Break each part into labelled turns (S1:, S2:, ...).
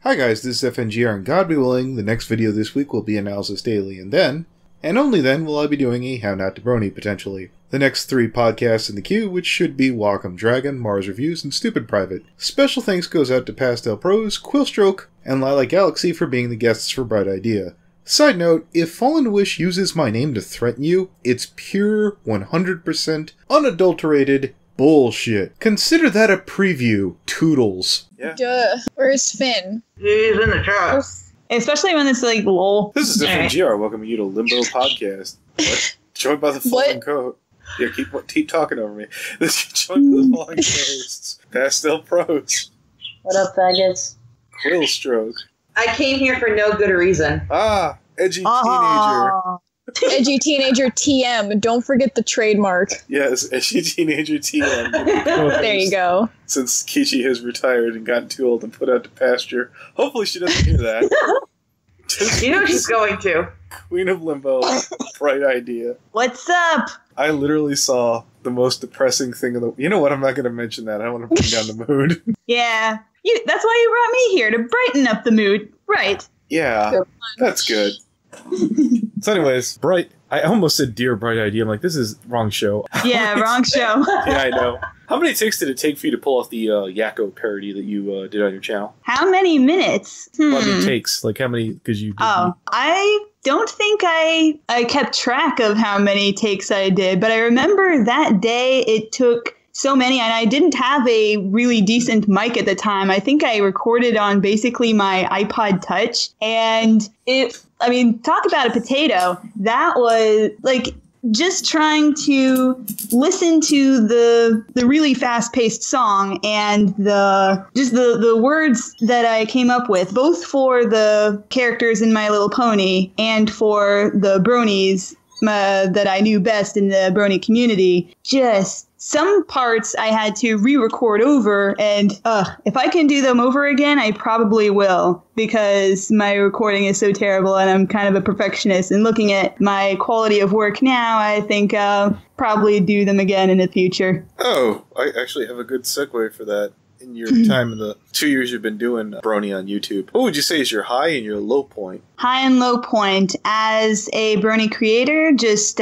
S1: Hi guys, this is FNGR, and God be willing, the next video this week will be Analysis Daily, and then, and only then, will I be doing a How Not to Brony, potentially. The next 3 podcasts in the queue, which should be Wacko Dragon, Mars Reviews, and Stupid Private. Special thanks goes out to Pastel Prose, Quill Stroke, and Lilac Galaxy for being the guests for Bright Idea. Side note, if Fallen Wish uses my name to threaten you, it's pure, 100%, unadulterated bullshit. Consider that a preview, Toodles.
S2: Yeah.
S3: Duh. Where's Finn?
S2: He's in the chat.
S4: Especially when it's like lol.
S1: This is FNGR, welcoming you to Limbo Podcast. What? Joined by the following co-hosts. Yeah, keep talking over me. This is joined by the following co-hosts. Pastel Prose.
S5: What up, faggots?
S1: Quill Stroke.
S2: I came here for no good reason.
S1: Ah, edgy teenager.
S3: Edgy teenager TM. Don't forget the trademark.
S1: Yes, edgy teenager TM.
S3: There you go.
S1: Since Keychi has retired and gotten too old and put out to pasture. Hopefully she doesn't hear that.
S2: You know she's going to.
S1: Queen of Limbo. Bright Idea.
S4: What's up?
S1: I literally saw the most depressing thing in the... You know what? I'm not going to mention that. I don't want to bring down the mood.
S4: Yeah. That's why you brought me here, to brighten up the mood. Right.
S1: Yeah, that's good. So anyways, I almost said Dear Bright Idea. I'm like, this is wrong show.
S4: Yeah, wrong show.
S1: Yeah, I know. How many takes did it take for you to pull off the wacko parody that you did on your channel?
S4: How many minutes?
S1: Well, I mean, takes. Like, how many? Because you did.
S4: I don't think I kept track of how many takes I did, but I remember that day it took so many, and I didn't have a really decent mic at the time. I think I recorded on basically my iPod Touch, and talk about a potato. That was like just trying to listen to the really fast-paced song and the words that I came up with, both for the characters in My Little Pony and for the bronies that I knew best in the brony community. Just some parts I had to re-record over, and if I can do them over again, I probably will, because my recording is so terrible and I'm kind of a perfectionist. And looking at my quality of work now, I think I'll probably do them again in the future.
S1: Oh, I actually have a good segue for that. In your time in the 2 years you've been doing brony on YouTube, what would you say is your high and your low point?
S4: High and low point as a brony creator, just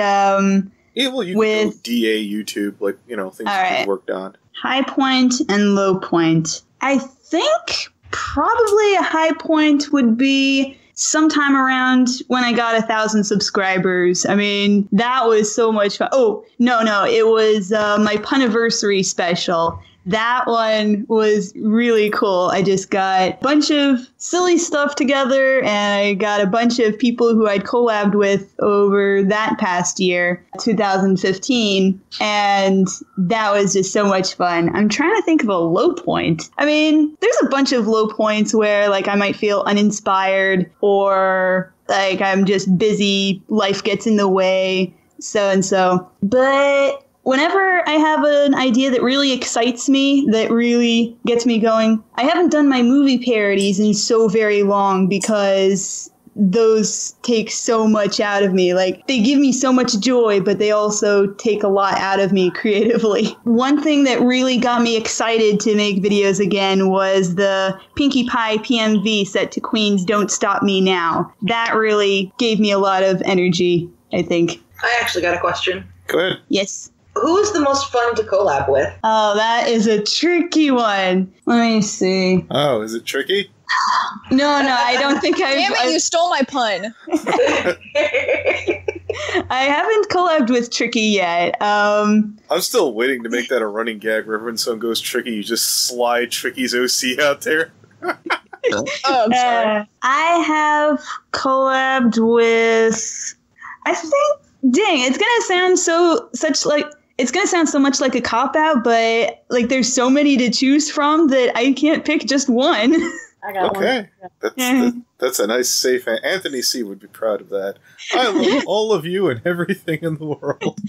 S1: yeah, well, you can go DA YouTube, like, you know, things that you've worked on.
S4: High point and low point. I think probably a high point would be sometime around when I got 1,000 subscribers. I mean, that was so much fun. Oh, no, it was my Puniversary special. That one was really cool. I just got a bunch of silly stuff together, and I got a bunch of people who I'd collabed with over that past year, 2015, and that was just so much fun. I'm trying to think of a low point. I mean, there's a bunch of low points where, like, I might feel uninspired, or, like, I'm just busy, life gets in the way, so-and-so. But whenever I have an idea that really excites me, that really gets me going, I haven't done my movie parodies in so very long because those take so much out of me. Like, they give me so much joy, but they also take a lot out of me creatively. One thing that really got me excited to make videos again was the Pinkie Pie PMV set to Queen's Don't Stop Me Now. That really gave me a lot of energy, I think.
S2: I actually got a question.
S1: Go ahead.
S4: Yes.
S2: Who is the most fun to collab with?
S4: Oh, that is a tricky one. Let me see.
S1: Oh, is it tricky?
S4: No, I don't think I...
S3: Damn it, you stole my pun.
S4: I haven't collabed with Tricky yet.
S1: I'm still waiting to make that a running gag where when someone goes Tricky, you just slide Tricky's OC out there.
S3: Oh, I'm sorry.
S4: I have collabed with... I think... Dang, it's gonna sound it's gonna sound so much like a cop-out, but, like, there's so many to choose from that I can't pick just one.
S5: I got
S1: one. That's a nice safe... Anthony C. would be proud of that. I love all of you and everything in the world.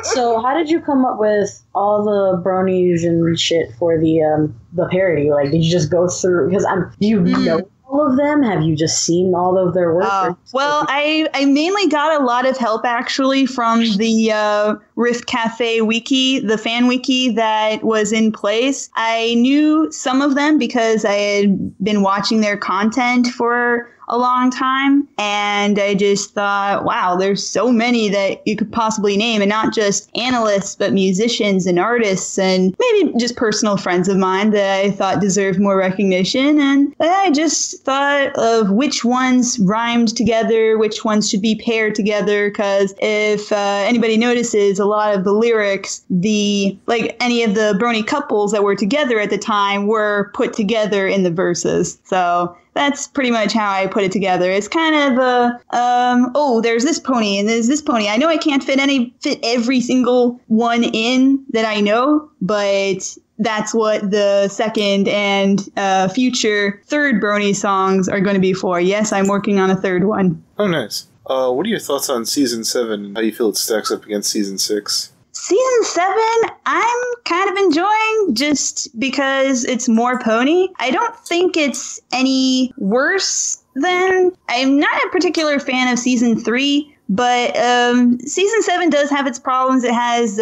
S5: So, how did you come up with all the bronies and shit for the parody? Like, did you just go through... Because do you know all all of them? Have you just seen all of their work?
S4: Well, I mainly got a lot of help actually from the Rift Cafe wiki, the fan wiki that was in place. I knew some of them because I had been watching their content for a long time, and I just thought, wow, there's so many that you could possibly name, and not just analysts, but musicians and artists, and maybe just personal friends of mine that I thought deserved more recognition. And I just thought of which ones rhymed together, which ones should be paired together, because if anybody notices, a lot of the lyrics, any of the brony couples that were together at the time were put together in the verses. So that's pretty much how I put it together. It's kind of there's this pony and there's this pony. I know I can't fit every single one in that I know, but that's what the second and future third brony songs are going to be for. Yes, I'm working on a third one.
S1: Oh, nice. What are your thoughts on Season 7 and how you feel it stacks up against Season 6?
S4: Season 7, I'm kind of enjoying just because it's more pony. I don't think it's any worse than... I'm not a particular fan of Season 3, but Season 7 does have its problems. It has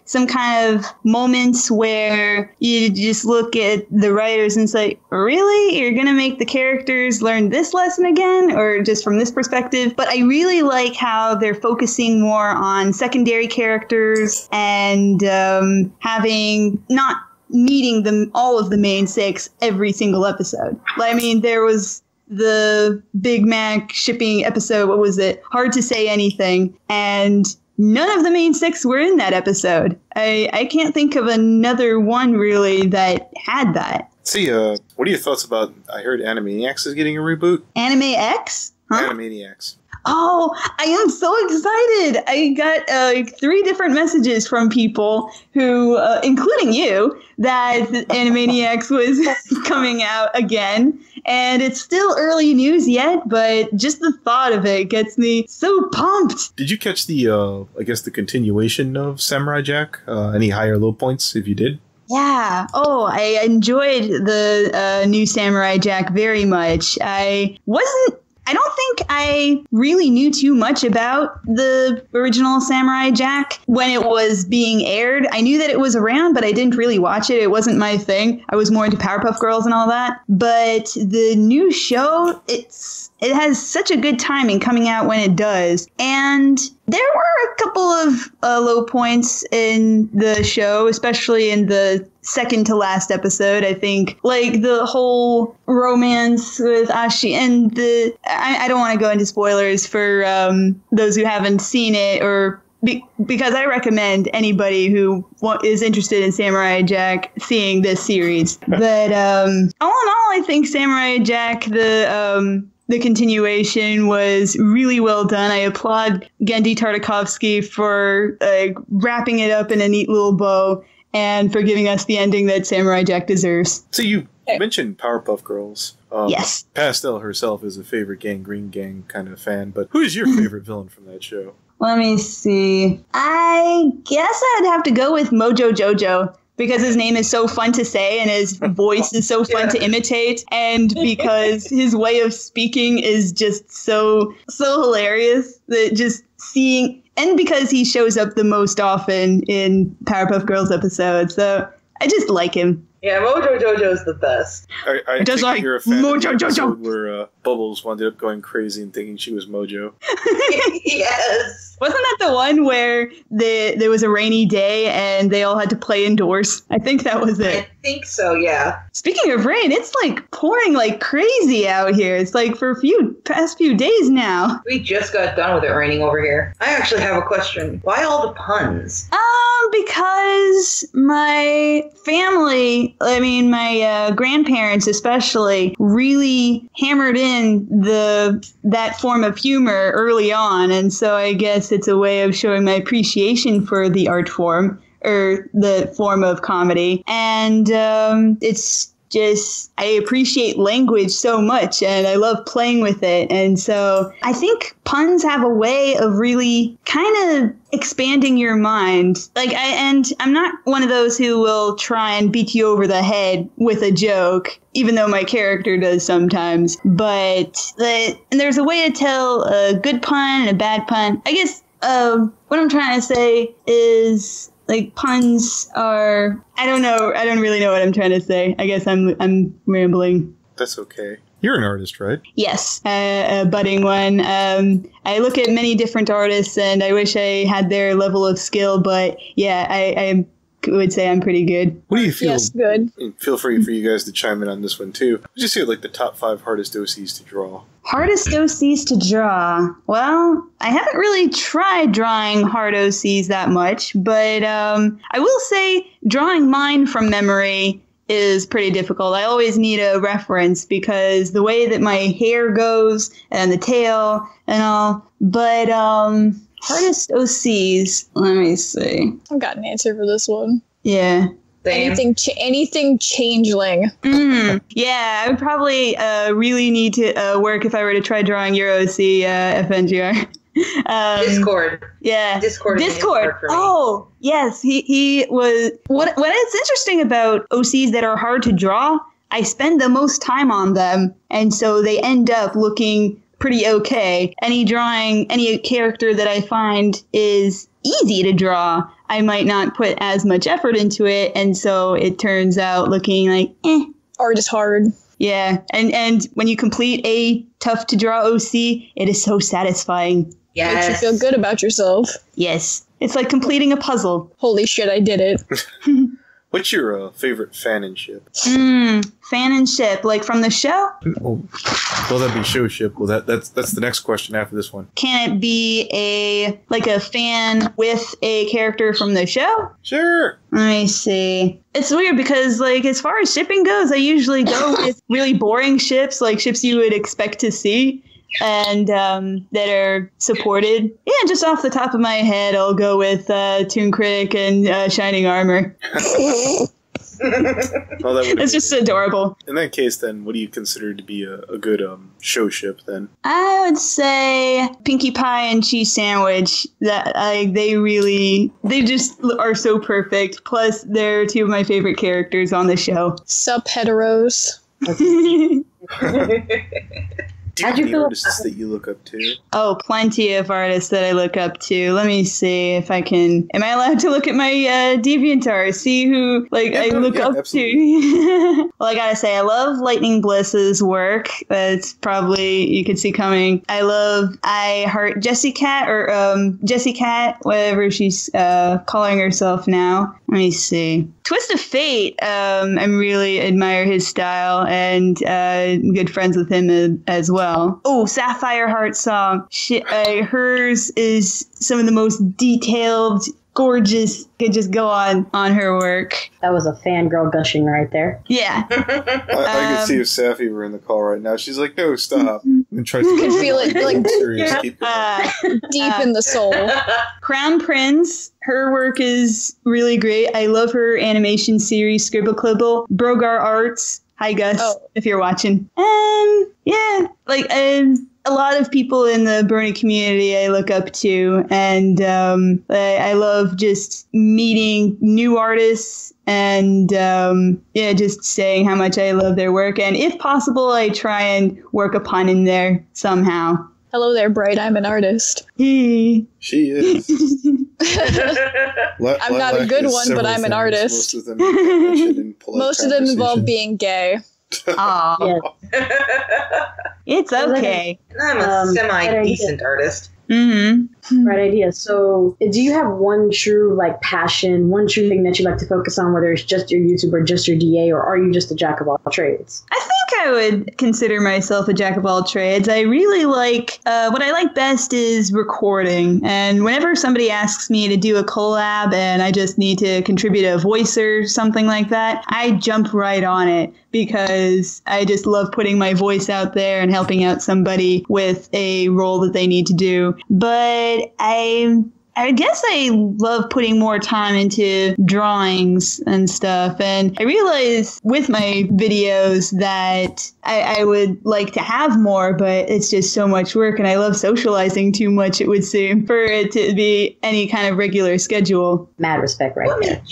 S4: some kind of moments where you just look at the writers and say, really? You're going to make the characters learn this lesson again? Or just from this perspective? But I really like how they're focusing more on secondary characters and having not meeting all of the main six every single episode. I mean, there was the Big Mac shipping episode, what was it? Hard to Say Anything. And none of the main six were in that episode. I can't think of another one really that had that.
S1: See, what are your thoughts about, I heard Animaniacs is getting a reboot?
S4: Anime X? Huh?
S1: Animaniacs.
S4: Oh, I am so excited. I got 3 different messages from people who, including you, that Animaniacs was coming out again. And it's still early news yet, but just the thought of it gets me so pumped.
S1: Did you catch the, the continuation of Samurai Jack? Any high or low points if you did?
S4: Yeah. Oh, I enjoyed the new Samurai Jack very much. I don't think I really knew too much about the original Samurai Jack when it was being aired. I knew that it was around, but I didn't really watch it. It wasn't my thing. I was more into Powerpuff Girls and all that. But the new show, it has such a good timing coming out when it does. And there were a couple of low points in the show, especially in the second to last episode. I think the whole romance with Ashi and I don't want to go into spoilers for those who haven't seen it, or because I recommend anybody who is interested in Samurai Jack seeing this series. But all in all, I think Samurai Jack, the continuation was really well done. I applaud Gendy Tartakovsky for wrapping it up in a neat little bow and for giving us the ending that Samurai Jack deserves.
S1: So you mentioned Powerpuff Girls.
S4: Yes.
S1: Pastel herself is a favorite Green Gang kind of fan, but who is your favorite villain from that show?
S4: Let me see. I guess I'd have to go with Mojo Jojo, because his name is so fun to say and his voice is so fun to imitate, and because his way of speaking is just so hilarious that just seeing, and because he shows up the most often in Powerpuff Girls episodes, so I just like him.
S2: Yeah, Mojo Jojo's the best.
S1: I
S4: just
S1: think
S4: like
S1: you're a fan
S4: Mojo
S1: of the episode
S4: Jojo.
S1: where Bubbles wound up going crazy and thinking she was Mojo.
S2: Yes.
S4: Wasn't that the one where there was a rainy day and they all had to play indoors? I think that was it.
S2: I think so, yeah.
S4: Speaking of rain, it's pouring like crazy out here. It's for past few days now.
S2: We just got done with it raining over here. I actually have a question. Why all the puns?
S4: Because my family, my grandparents especially, really hammered in that form of humor early on, and so I guess it's a way of showing my appreciation for the art form, or the form of comedy. And it's I appreciate language so much and I love playing with it. And so I think puns have a way of really kind of expanding your mind. And I'm not one of those who will try and beat you over the head with a joke, even though my character does sometimes. But there's a way to tell a good pun and a bad pun. I guess what I'm trying to say is, like, puns are, I don't know. I don't really know what I'm trying to say. I guess I'm rambling.
S1: That's okay. You're an artist, right?
S4: Yes, a budding one. I look at many different artists, and I wish I had their level of skill. But yeah, I would say I'm pretty good.
S1: What do you feel?
S3: Yes, good.
S1: Feel free for you guys to chime in on this one too. Would you say like the top 5 hardest OCs to draw?
S4: Hardest OCs to draw? Well, I haven't really tried drawing hard OCs that much, but I will say drawing mine from memory is pretty difficult. I always need a reference because the way that my hair goes and the tail and all. But hardest OCs, let me see.
S3: I've got an answer for this one.
S4: Yeah.
S2: Same.
S3: Anything changeling.
S4: Yeah, I would probably really need to work if I were to try drawing your OC, FNGR.
S2: Discord.
S4: Yeah.
S2: Discord. For me.
S4: Oh, yes. He was. What is interesting about OCs that are hard to draw, I spend the most time on them, and so they end up looking pretty okay. Any character that I find is easy to draw, I might not put as much effort into it, and so it turns out looking like
S3: Art is hard.
S4: Yeah, and when you complete a tough to draw OC, it is so satisfying.
S2: Yes.
S3: Makes you feel good about yourself.
S4: Yes, it's like completing a puzzle.
S3: Holy shit, I did it.
S1: What's your favorite fanship?
S4: Fanship, like from the show?
S1: Oh, well, that'd be showship. Well, that's the next question after this one.
S4: Can it be a fan with a character from the show?
S1: Sure.
S4: Let me see. It's weird because, like, as far as shipping goes, I usually go with really boring ships, like ships you would expect to see. And that are supported. Yeah, just off the top of my head, I'll go with Toon Critic and Shining Armor.
S1: Well,
S4: it's just adorable.
S1: In that case, then, what do you consider to be a good show ship, then?
S4: I would say Pinkie Pie and Cheese Sandwich. That they just are so perfect. Plus, they're two of my favorite characters on the show.
S3: Sup, heteros.
S1: Do you have any artists that you look up to?
S4: Oh, plenty of artists that I look up to. Let me see if I can. Am I allowed to look at my DeviantArt? See who I look up
S1: absolutely.
S4: to? Well, I gotta say, I love Lightning Bliss's work. That's probably you could see coming. I heart Jessie Cat or Jessie Cat, whatever she's calling herself now. Let me see. Twist of Fate. I really admire his style and good friends with him as well. Oh, Sapphire Heart Song. Hers is some of the most detailed, gorgeous. Could just go on her work.
S5: That was a fangirl gushing right there.
S4: Yeah.
S1: I could see if Safi were in the call right now. She's like, no, stop. And tries to
S3: can feel it like
S1: serious. Keep
S3: deep in the soul.
S4: Crowne Prince. Her work is really great. I love her animation series, Scribble Clibble. Brogar Arts. Hi, Gus, if you're watching. Yeah, a lot of people in the brony community I look up to, and I love just meeting new artists and just saying how much I love their work. And if possible, I try and work a pun in there somehow.
S3: Hello there, Bright. I'm an artist.
S1: She is.
S3: I'm not a good one, but I'm an artist. Most of them involve being gay.
S4: Aw.
S5: Yes.
S4: It's okay.
S2: I'm a semi-decent artist.
S4: Mm-hmm.
S5: Right idea. So, do you have one true passion, one true thing that you like to focus on, whether it's just your YouTube or just your DA, or are you just a jack of all trades?
S4: I think I would consider myself a jack of all trades. I really like, what I like best is recording. And whenever somebody asks me to do a collab and I just need to contribute a voice or something like that, I jump right on it because I just love putting my voice out there and helping out somebody with a role that they need to do. But I I guess I love putting more time into drawings and stuff. And I realize with my videos that I would like to have more, but it's just so much work. And I love socializing too much, it would seem, for it to be any kind of regular schedule.
S5: Mad respect right there.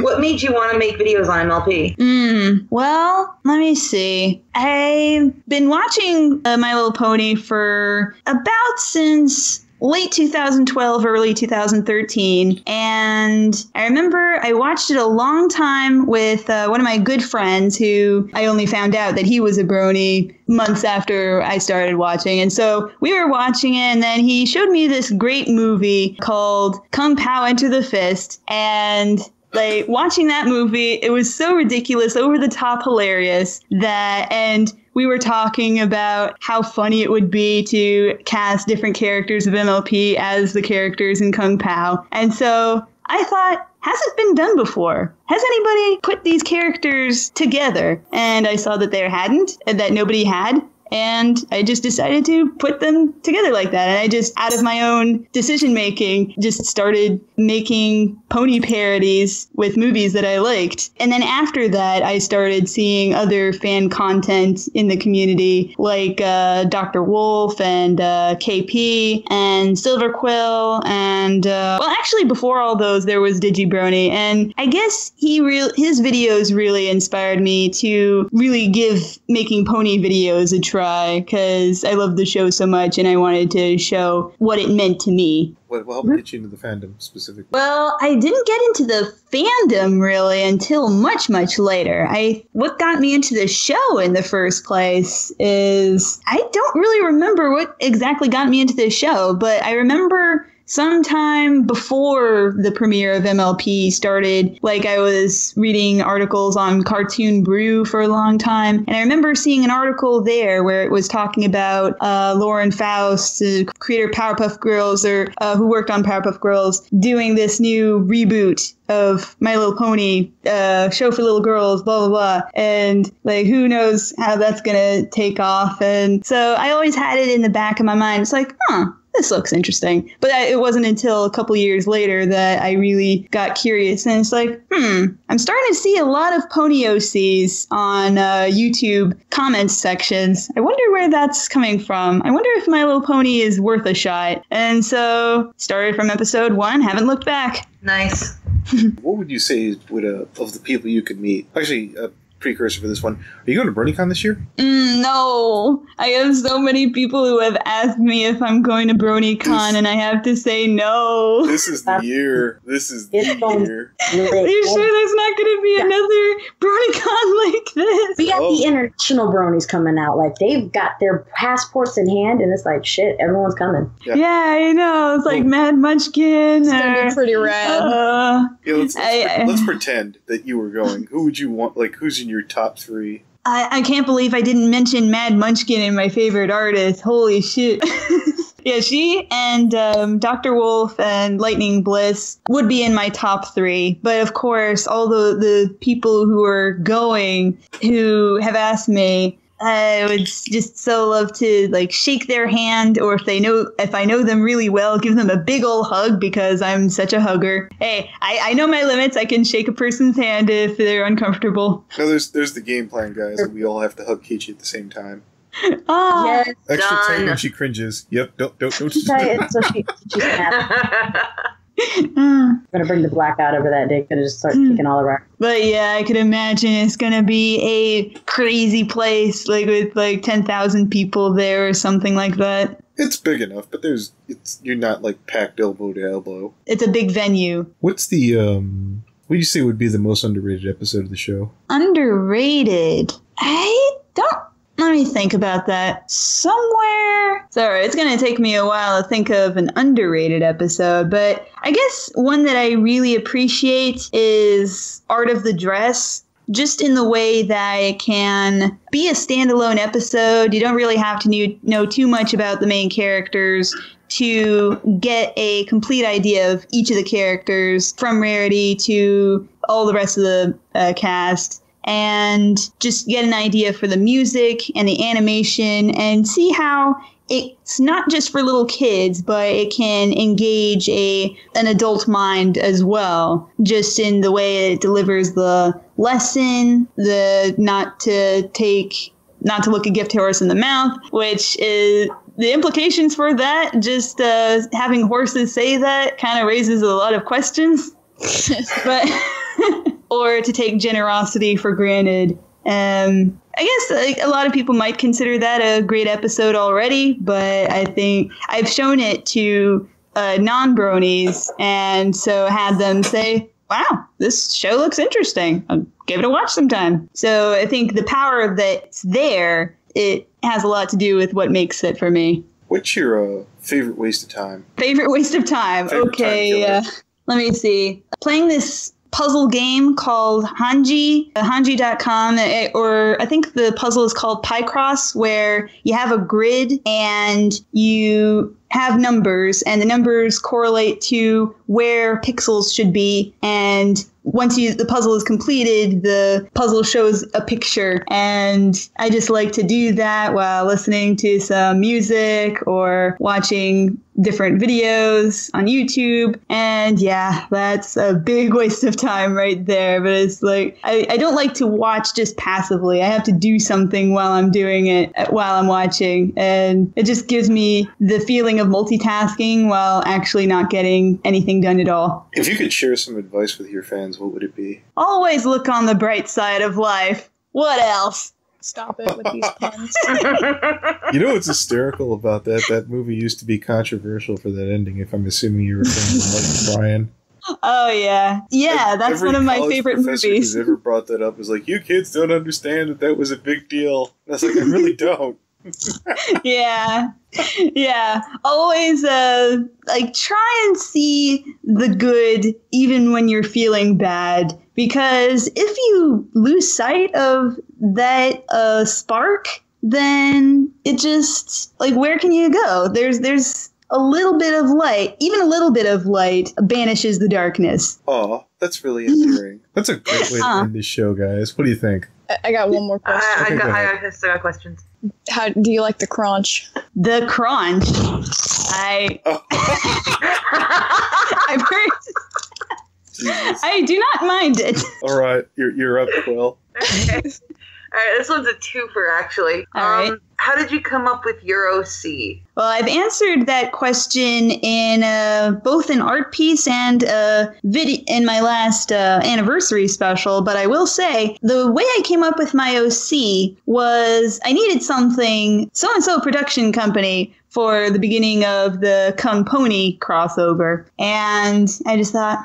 S2: What made you want to make videos on MLP?
S4: Well, let me see. I've been watching My Little Pony for about since late 2012, early 2013. And I remember I watched it a long time with one of my good friends who I only found out that he was a brony months after I started watching. And so we were watching it, and then he showed me this great movie called Kung Pao Enter the Fist. And like watching that movie, it was so ridiculous, over the top hilarious and we were talking about how funny it would be to cast different characters of MLP as the characters in Kung Pao. And so I thought, has it been done before? Has anybody put these characters together? And I saw that there hadn't, and that nobody had. And I just decided to put them together like that. And I just, out of my own decision making, just started making pony parodies with movies that I liked. And then after that, I started seeing other fan content in the community, like Dr. Wolf and KP and Silver Quill. And, well, actually, before all those, there was DigiBrony. And I guess his videos really inspired me to really give making pony videos a try, because I love the show so much and I wanted to show what it meant to me.
S1: What helped get you into the fandom specifically?
S4: Well, I didn't get into the fandom really until much, much later. What got me into the show in the first place is I don't really remember what exactly got me into the show, but I remember sometime before the premiere of MLP started, like I was reading articles on Cartoon Brew for a long time. And I remember seeing an article there where it was talking about Lauren Faust, the creator of Powerpuff Girls, or who worked on Powerpuff Girls, doing this new reboot of My Little Pony, show for little girls, blah, blah, blah. And like, who knows how that's going to take off. And so I always had it in the back of my mind. It's like, this looks interesting. But it wasn't until a couple years later that I really got curious. And it's like, I'm starting to see a lot of pony OCs on YouTube comments sections. I wonder where that's coming from. I wonder if My Little Pony is worth a shot. And so started from episode 1, haven't looked back.
S2: Nice.
S1: What would you say would of the people you could meet? Actually, precursor for this one. Are you going to BronyCon this year?
S4: No. I have so many people who have asked me if I'm going to BronyCon, and I have to say no.
S1: This is the year. This is the year.
S4: Are you sure there's not going to be another BronyCon like this?
S5: We got the international bronies coming out. Like, they've got their passports in hand, and it's like, shit, everyone's coming.
S4: Yeah, I know. It's like Mad Munchkin.
S3: It's going to be pretty rad.
S1: Let's pretend that you were going. Who would you want? Like, who's in your top 3?
S4: I can't believe I didn't mention Mad Munchkin in my favorite artist. Holy shit. Yeah, she and Dr. Wolf and Lightning Bliss would be in my top 3. But of course, all the people who are going who have asked me, I would just so love to like shake their hand, or if I know them really well, give them a big ol' hug, because I'm such a hugger. Hey, I know my limits. I can shake a person's hand if they're uncomfortable.
S1: No, there's the game plan, guys, and we all have to hug Keychi at the same time.
S4: Oh,
S2: yes,
S1: extra
S2: done.
S1: tight when she cringes. Yep, don't.
S5: So she's happy. I'm gonna bring the black out over that dick and just start kicking all around.
S4: But yeah, I could imagine it's gonna be a crazy place, like with like 10,000 people there or something like that.
S1: It's big enough, but you're not like packed elbow to elbow.
S4: It's a big venue.
S1: What's the what do you say would be the most underrated episode of the show?
S4: Underrated? Let me think about that. Somewhere. Sorry, it's going to take me a while to think of an underrated episode, but I guess one that I really appreciate is Art of the Dress. Just in the way that it can be a standalone episode. You don't really have to know too much about the main characters to get a complete idea of each of the characters, from Rarity to all the rest of the cast. And just get an idea for the music and the animation, and see how it's not just for little kids, but it can engage an adult mind as well, just in the way it delivers the lesson, the not to look a gift horse in the mouth, which is the implications for that. Just having horses say that kind of raises a lot of questions. But or to take generosity for granted. I guess a lot of people might consider that a great episode already, but I think I've shown it to non-bronies, and so had them say, wow, this show looks interesting. I'll give it a watch sometime. So I think the power that's there, it has a lot to do with what makes it for me.
S1: What's your favorite waste of time?
S4: Favorite waste of time? Okay, let me see. Playing this puzzle game called Hanji, Hanji.com, or I think the puzzle is called Picross, where you have a grid and you have numbers, and the numbers correlate to where pixels should be, and once the puzzle is completed, the puzzle shows a picture, and I just like to do that while listening to some music or watching different videos on YouTube. And yeah, that's a big waste of time right there. But it's like, I don't like to watch just passively. I have to do something while I'm doing it, while I'm watching. And it just gives me the feeling of multitasking while actually not getting anything done at all.
S1: If you could share some advice with your fans, what would it be?
S4: Always look on the bright side of life. What else?
S3: Stop it with these puns.
S1: You know what's hysterical about that? That movie used to be controversial for that ending, if I'm assuming you're referring to Like Brian.
S4: Oh, yeah. Yeah, that's one of my favorite movies.
S1: Every who's ever brought that up is like, you kids don't understand that was a big deal. And I was like, I really don't.
S4: Yeah. Always, try and see the good even when you're feeling bad. Because if you lose sight of that spark, then it just, where can you go? There's a little bit of light. Even a little bit of light banishes the darkness.
S1: Aw, that's really endearing. That's a great way to end this show, guys. What do you think?
S3: I got one more question.
S2: I still got questions.
S3: How do you like the crunch?
S4: The crunch. I've heard. Jesus. I do not mind it.
S1: All right, you're up, Quill.
S2: Okay. All right, this one's a twofer, actually.
S4: All right.
S2: How did you come up with your OC?
S4: Well, I've answered that question in both an art piece and a video in my last anniversary special, but I will say the way I came up with my OC was I needed something, so-and-so production company for the beginning of the Come Pony crossover. And I just thought,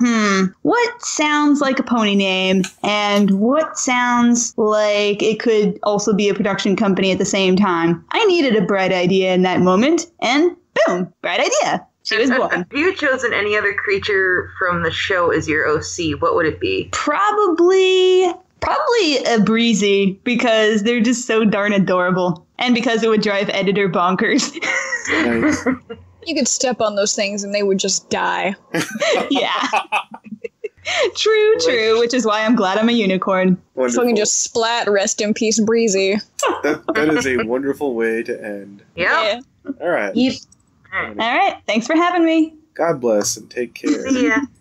S4: what sounds like a pony name and what sounds like it could also be a production company at the same time? I needed a bright idea in that moment, and boom, bright idea. She was born.
S2: If you had chosen any other creature from the show as your OC, what would it be?
S4: Probably a breezy, because they're just so darn adorable. And because it would drive editor bonkers.
S1: Nice.
S3: You could step on those things and they would just die.
S4: Yeah. True, which is why I'm glad I'm a unicorn.
S1: Wonderful.
S3: Fucking just splat, rest in peace, Breezy.
S1: That is a wonderful way to end.
S2: Yeah.
S1: All right.
S4: All right. Thanks for having me.
S1: God bless and take care.
S2: See ya.